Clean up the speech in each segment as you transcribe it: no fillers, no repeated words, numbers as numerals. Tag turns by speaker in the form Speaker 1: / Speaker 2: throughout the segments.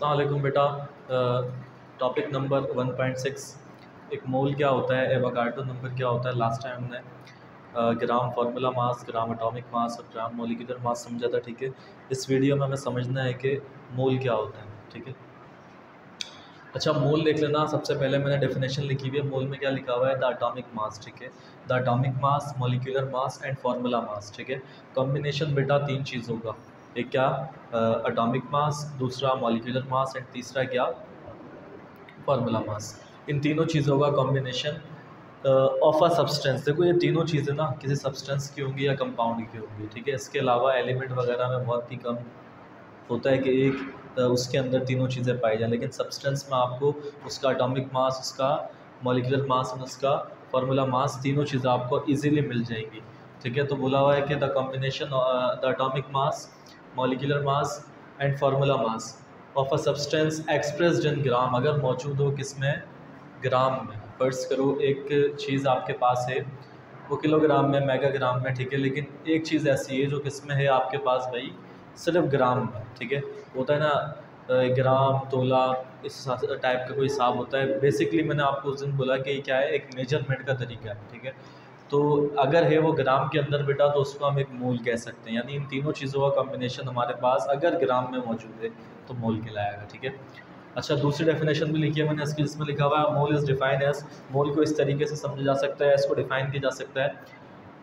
Speaker 1: अस्सलाम वालेकुम बेटा। टॉपिक नंबर 1.6 एक मोल क्या होता है, एवोगाड्रो नंबर क्या होता है। लास्ट टाइम हमने ग्राम formula mass, gram atomic mass और ग्राम मॉलिक्यूलर मास समझा था। ठीक है, इस वीडियो में हमें समझना है कि मोल क्या होता है। ठीक है, अच्छा मोल देख लेना। सबसे पहले मैंने डेफिनेशन लिखी हुई है। मोल में क्या लिखा हुआ है? द एटॉमिक मास। ठीक है, the atomic mass, molecular mass and formula मास। ठीक है, कॉम्बिनेशन बेटा तीन चीज़ों का, एक क्या एटॉमिक मास, दूसरा मॉलिक्यूलर मास एंड तीसरा क्या फार्मूला मास। इन तीनों चीज़ों का कॉम्बिनेशन ऑफ अ सब्सटेंस। देखो ये तीनों चीज़ें ना किसी सब्सटेंस की होंगी या कंपाउंड की होंगी। ठीक है, इसके अलावा एलिमेंट वगैरह में बहुत ही कम होता है कि एक उसके अंदर तीनों चीज़ें पाई जाए, लेकिन सब्सटेंस में आपको उसका एटॉमिक मास, उसका मॉलिक्यूलर मास और उसका फार्मूला मास, तीनों चीज़ें आपको इजीली मिल जाएंगी। ठीक है, तो बोला हुआ है कि the combination the atomic mass, molecular mass and formula mass of a substance expressed in gram, अगर मौजूद हो किसमें? ग्राम में। फर्ज करो एक चीज़ आपके पास है, वो किलोग्राम में, मेगाग्राम में। ठीक है, लेकिन एक चीज़ ऐसी है जो किसमें है आपके पास भाई? सिर्फ ग्राम में। ठीक है, होता है ना ग्राम, तोला, इस टाइप का कोई हिसाब होता है। बेसिकली मैंने आपको उस दिन बोला कि क्या है, एक मेजरमेंट का तरीका है। ठीक है, तो अगर है वो ग्राम के अंदर बेटा तो उसको हम एक मोल कह सकते हैं। यानी इन तीनों चीज़ों का कॉम्बिनेशन हमारे पास अगर ग्राम में मौजूद है तो मोल कहलाएगा। ठीक है, अच्छा दूसरी डेफिनेशन भी लिखी है मैंने इसकी, जिसमें लिखा हुआ है मोल इज़ डिफाइंड एज। मोल को इस तरीके से समझा जा सकता है, इसको डिफाइन किया जा सकता है।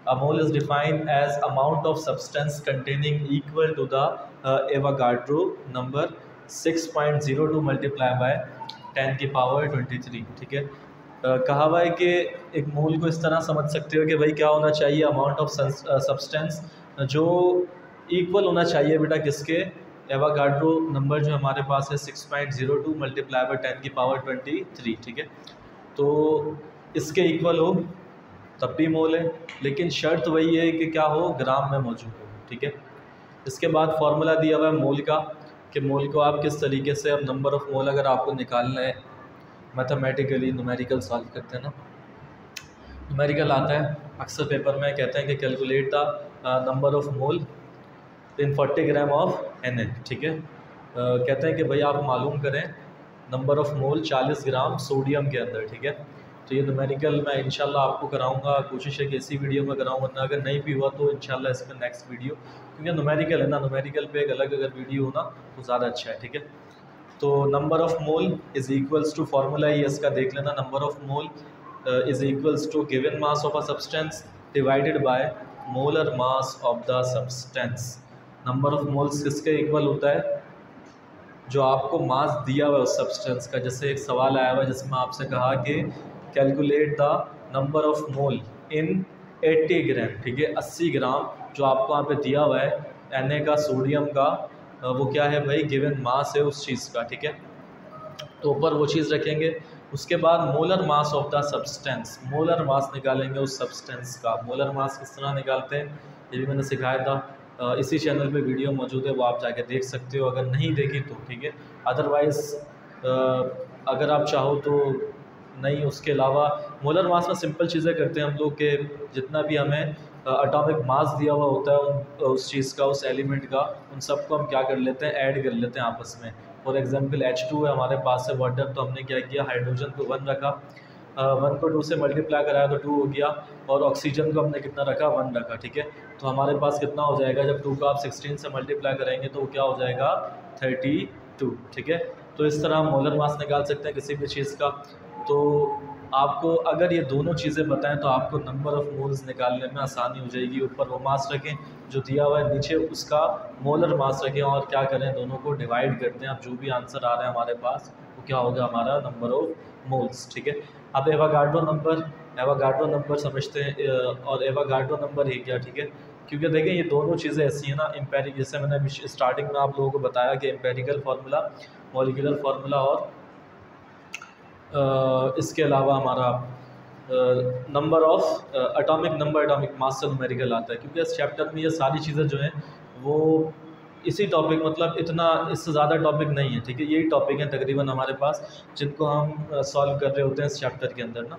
Speaker 1: A mole is defined as amount of substance containing equal to the Avogadro number 6.02 multiplied by 10 की पावर 23। ठीक है, कहा हुआ है कि एक मोल को इस तरह समझ सकते हो कि भाई क्या होना चाहिए? अमाउंट ऑफ सब्सटेंस जो इक्वल होना चाहिए बेटा किसके? एवोगाड्रो नंबर जो हमारे पास है 6.02 मल्टीप्लाई बाय 10 की पावर 23। ठीक है, तो इसके इक्वल हो तब भी मोल है, लेकिन शर्त वही है कि क्या हो? ग्राम में मौजूद हो। ठीक है, इसके बाद फार्मूला दिया हुआ है मोल का, कि मोल को आप किस तरीके से, अब नंबर ऑफ़ मोल अगर आपको निकालना है मैथमेटिकली, न्यूमेरिकल सॉल्व करते हैं ना, न्यूमेरिकल आता है अक्सर पेपर में, कहते हैं कि calculate the number of mole in 40 gram of Na। ठीक है, कहते हैं कि भाई आप मालूम करें number of mole 40 gram sodium के अंदर। ठीक है, तो ये न्यूमेरिकल मैं इंशाल्लाह आपको कराऊंगा, कोशिश है कि इसी वीडियो में कराऊँ, वरना अगर नहीं भी हुआ तो इंशाल्लाह इस पर नेक्स्ट वीडियो, क्योंकि न्यूमेरिकल है ना, न्यूमेरिकल पे एक अलग अगर वीडियो हो ना तो ज़्यादा अच्छा है। ठीक है, तो number of mole is equals to, formula ही इसका देख लेना, number of mole is equals to given mass of a substance divided by molar mass of the substance. Number of moles किसके इक्वल होता है? जो आपको मास दिया हुआ है उस सब्सटेंस का। जैसे एक सवाल आया हुआ है जिसमें आपसे कहा कि कैलकुलेट द नंबर ऑफ़ मोल इन 80 ग्राम। ठीक है, 80 ग्राम जो आपको वहाँ पे दिया हुआ है Na का, सोडियम का, वो क्या है भाई? गिवन मास है उस चीज़ का। ठीक है, तो ऊपर वो चीज़ रखेंगे। उसके बाद molar mass of the substance, molar mass निकालेंगे उस सब्सटेंस का। मोलर मास किस तरह निकालते हैं ये भी मैंने सिखाया था, इसी चैनल पे वीडियो मौजूद है, वो आप जाके देख सकते हो अगर नहीं देखी तो। ठीक है, अदरवाइज़ अगर आप चाहो तो नहीं। उसके अलावा मोलर मास में सिंपल चीज़ें करते हैं हम लोग के, जितना भी हमें एटॉमिक मास दिया हुआ होता है उस चीज़ का, उस एलिमेंट का, उन सबको हम क्या कर लेते हैं? ऐड कर लेते हैं आपस में। फॉर एग्जांपल H2 है हमारे पास है वाटर, तो हमने क्या किया? हाइड्रोजन को 1 रखा, 1 को 2 से मल्टीप्लाई कराया तो 2 हो गया, और ऑक्सीजन को हमने कितना रखा? 1 रखा। ठीक है, तो हमारे पास कितना हो जाएगा? जब 2 को आप 16 से मल्टीप्लाई करेंगे तो क्या हो जाएगा? 32। ठीक है, तो इस तरह हम मोलर मास निकाल सकते हैं किसी भी चीज़ का। तो आपको अगर ये दोनों चीज़ें बताएं तो आपको नंबर ऑफ़ मोल्स निकालने में आसानी हो जाएगी। ऊपर वो मास रखें जो दिया हुआ है, नीचे उसका मोलर मास रखें, और क्या करें? दोनों को डिवाइड करते हैं। अब जो भी आंसर आ रहा है हमारे पास वो क्या होगा? हमारा नंबर ऑफ़ मोल्स। ठीक है, अब एवोगाड्रो नंबर समझते हैं, और एवोगाड्रो नंबर है क्या? ठीक है, क्योंकि देखें ये दोनों चीज़ें ऐसी हैं ना, एम्पेरिक, जैसे मैंने स्टार्टिंग में आप लोगों को बताया कि एम्पेरिकल फार्मूला, मॉलिक्यूलर फार्मूला, और इसके अलावा हमारा number of atomic number, atomic mass से न्यूमेरिकल आता है। क्योंकि इस चैप्टर में ये सारी चीज़ें जो हैं वो इसी टॉपिक, मतलब इतना इससे ज़्यादा टॉपिक नहीं है। ठीक है, यही टॉपिक हैं तकरीबन हमारे पास जिनको हम सॉल्व कर रहे होते हैं इस चैप्टर के अंदर ना।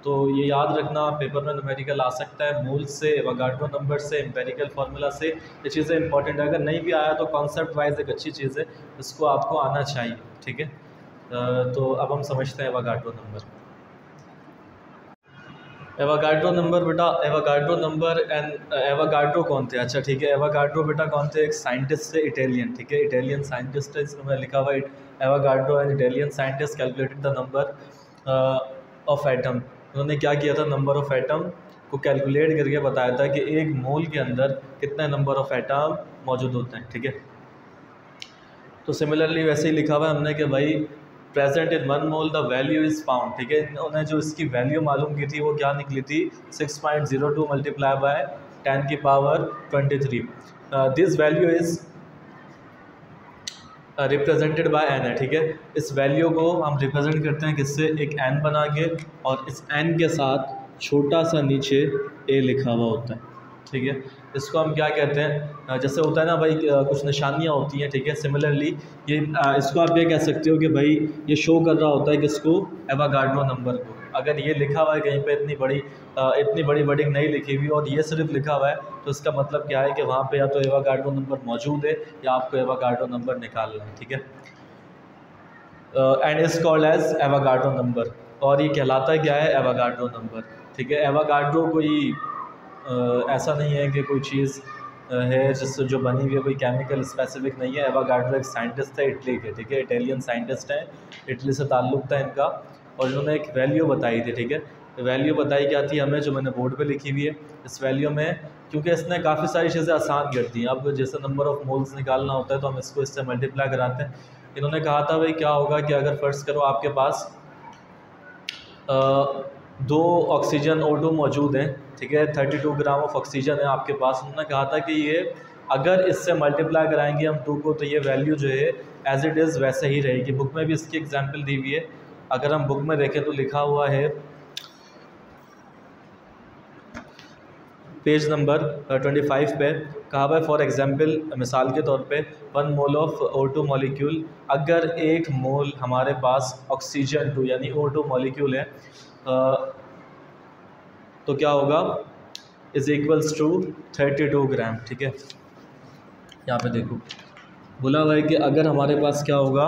Speaker 1: तो ये याद रखना, पेपर में न्यूमेरिकल आ सकता है मोल से, एवोगाड्रो नंबर से, एम्पेरिकल फार्मूला से। ये चीज़ें इंपॉर्टेंट है, अगर नहीं भी आया तो कॉन्सेप्ट वाइज एक अच्छी चीज़ है, इसको आपको आना चाहिए, ठीक है। तो अब हम समझते हैं एवोगाड्रो नंबर। एवोगाड्रो नंबर बेटा, एवोगाड्रो नंबर एंड एवोगाड्रो कौन थे? अच्छा ठीक है, एवोगाड्रो बेटा कौन थे? एक साइंटिस्ट थे, इटालियन, ठीक है, इटालियन साइंटिस्ट है, इसमें लिखा हुआ है Avogadro and Italian scientist calculated the number of atom. उन्होंने क्या किया था? नंबर ऑफ एटम को कैलकुलेट करके बताया था कि एक मोल के अंदर कितने नंबर ऑफ एटम मौजूद होते हैं, ठीक है। तो सिमिलरली वैसे ही लिखा हुआ है हमने कि भाई present in 1 mole the value is found, ठीक है। उन्होंने जो इसकी वैल्यू मालूम की थी वो क्या निकली थी? 6.02 मल्टीप्लाई बाय 10 की power 23। This value is represented by N है, ठीक है। इस वैल्यू को हम रिप्रेजेंट करते हैं किससे? एक एन बना के, और इस एन के साथ छोटा सा नीचे ए लिखा हुआ होता है, ठीक है। इसको हम क्या कहते हैं? जैसे होता है ना भाई, कुछ निशानियाँ होती हैं, ठीक है। सिमिलरली ये इसको आप ये कह सकते हो कि भाई ये शो कर रहा होता है किसको? एवोगाड्रो नंबर को। अगर ये लिखा हुआ है कहीं पे इतनी बड़ी वर्डिंग नहीं लिखी हुई और ये सिर्फ लिखा हुआ है, तो इसका मतलब क्या है कि वहाँ पे या तो एवोगाड्रो नंबर मौजूद है या आपको एवोगाड्रो नंबर निकालना है, ठीक है। And is called as Avogadro number, और ये कहलाता क्या है? एवोगाड्रो नंबर, ठीक है। एवोगाड्रो कोई ऐसा नहीं है कि कोई चीज़ है जिससे जो बनी हुई है, कोई केमिकल स्पेसिफिक नहीं है। एवोगाड्रो एक साइंटिस्ट है इटली के, ठीक है, इटालियन साइंटिस्ट हैं, इटली से ताल्लुक़ था इनका, और इन्होंने एक वैल्यू बताई थी, ठीक है। वैल्यू बताई क्या थी हमें? जो मैंने बोर्ड पे लिखी हुई है। इस वैल्यू में क्योंकि इसने काफ़ी सारी चीज़ें आसान कर दी हैं, अब जैसे नंबर ऑफ़ मोल्स निकालना होता है तो हम इसको इससे मल्टीप्लाई कराते हैं। इन्होंने कहा था भाई क्या होगा कि अगर फ़र्ज़ करो आपके पास 2 ऑक्सीजन O2 मौजूद हैं, ठीक है, 32 ग्राम ऑफ ऑक्सीजन है आपके पास। उन्होंने कहा था कि ये अगर इससे मल्टीप्लाई कराएंगे हम 2 को, तो ये वैल्यू जो है एज इट इज़ वैसे ही रहेगी। बुक में भी इसकी एग्जांपल दी हुई है, अगर हम बुक में देखें तो लिखा हुआ है पेज नंबर 25 पे, कहा हुआ है फॉर एग्जांपल, मिसाल के तौर पे 1 मोल ऑफ O2 मॉलिक्यूल, अगर 1 मोल हमारे पास ऑक्सीजन 2 यानी O2 मॉलिक्यूल है, तो क्या होगा? इज़ इक्वल्स टू 32 ग्राम, ठीक है। यहाँ पे देखो बोला हुआ है कि अगर हमारे पास क्या होगा?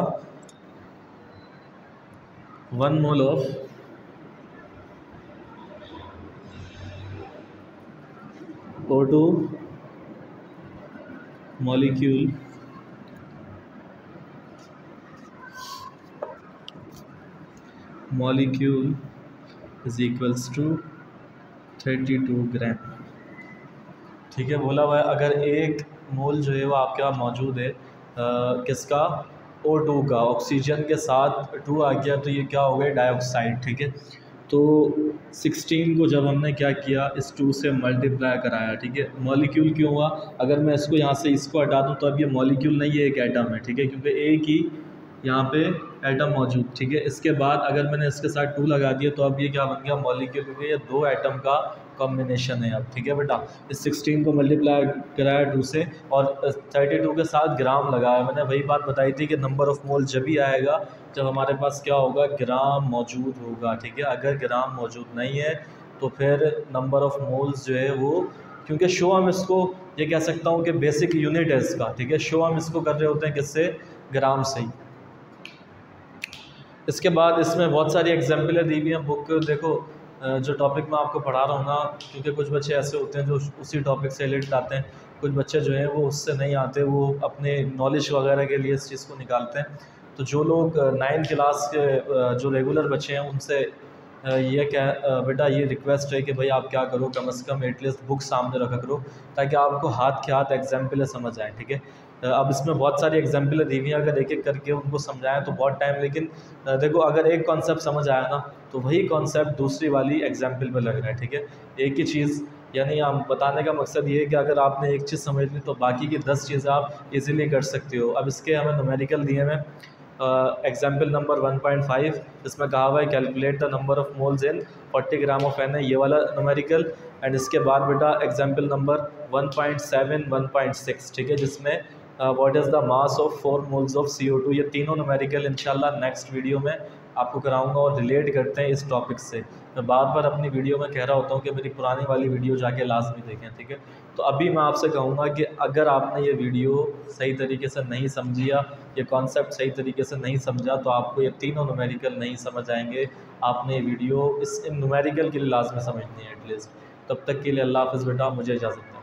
Speaker 1: 1 mole of O2 molecule is equals to 32 gram, ठीक है। बोला हुआ है अगर 1 मोल जो है वो आपके यहाँ मौजूद है, किसका? O2 का, ऑक्सीजन के साथ 2 आ गया तो ये क्या हो गया? डाइऑक्साइड, ठीक है। तो 16 को जब हमने क्या किया? इस 2 से मल्टीप्लाई कराया, ठीक है। मॉलिक्यूल क्यों हुआ? अगर मैं इसको यहाँ से इसको हटा दूँ तो अब ये मॉलिक्यूल नहीं है, एक एटम है, ठीक है, क्योंकि एक ही यहाँ पे एटम मौजूद, ठीक है। इसके बाद अगर मैंने इसके साथ 2 लगा दिया तो अब ये क्या बन गया? मॉलिक्यूल, क्योंकि ये 2 एटम का कॉम्बिनेशन है अब, ठीक है बेटा। इस 16 को मल्टीप्लाई कराया 2 से और 32 के साथ ग्राम लगाया। मैंने वही बात बताई थी कि नंबर ऑफ़ मोल जब ही आएगा जब हमारे पास क्या होगा? ग्राम मौजूद होगा, ठीक है। अगर ग्राम मौजूद नहीं है तो फिर नंबर ऑफ़ मोल्स जो है वो, क्योंकि शो हम इसको ये कह सकता हूँ कि बेसिक यूनिट है इसका, ठीक है। शो हम इसको कर रहे होते हैं किससे? ग्राम से ही। इसके बाद इसमें बहुत सारी एग्जाम्पलें दी हुई हैं। बुक देखो, जो टॉपिक मैं आपको पढ़ा रहा हूँ ना, क्योंकि कुछ बच्चे ऐसे होते हैं जो उसी टॉपिक से रिलेटेड आते हैं, कुछ बच्चे जो हैं वो उससे नहीं आते, वो अपने नॉलेज वगैरह के लिए इस चीज़ को निकालते हैं। तो जो लोग 9th क्लास के जो रेगुलर बच्चे हैं उनसे ये क्या बेटा ये रिक्वेस्ट है कि भाई आप क्या करो, कम से कम एटलीस्ट बुक सामने रखा करो ताकि आपको हाथ के हाथ एग्जाम्पलें समझ आएँ, ठीक है। अब इसमें बहुत सारी एग्जाम्पलें दी हुई हैं, अगर एक एक करके उनको समझाएं तो बहुत टाइम, लेकिन देखो अगर एक कॉन्सेप्ट समझ आया ना तो वही कॉन्सेप्ट दूसरी वाली एग्जाम्पल में लग रहा है, ठीक है। एक ही चीज़, यानी हम बताने का मकसद ये है कि अगर आपने एक चीज़ समझ ली तो बाकी की 10 चीज़ें आप इजीली कर सकते हो। अब इसके हमें न्यूमेरिकल दिए हैं। एग्जाम्पल नंबर 1.5, इसमें कहा हुआ है calculate the number of moles in 40 gram of N है, ये वाला न्यूमेरिकल। एंड इसके बाद बेटा एग्जाम्पल नंबर 1.7, 1.6, ठीक है, जिसमें what is the mass of 4 moles of CO2। ये तीनों न्यूमेरिकल इंशाल्लाह नेक्स्ट वीडियो में आपको कराऊंगा और रिलेट करते हैं इस टॉपिक से। मैं बार बार अपनी वीडियो में कह रहा होता हूँ कि मेरी पुरानी वाली वीडियो जाके लाजमी देखें, ठीक है। तो अभी मैं आपसे कहूँगा कि अगर आपने ये वीडियो सही तरीके से नहीं समझी या ये कॉन्सेप्ट सही तरीके से नहीं समझा तो आपको ये तीनों न्यूमेरिकल नहीं समझ आएंगे। आपने ये वीडियो इन न्यूमेरिकल के लिए लाजमी समझनी है एटलीस्ट। तब तक के लिए अल्लाह हाफ़िज़ बेटा, मुझे इजाज़त।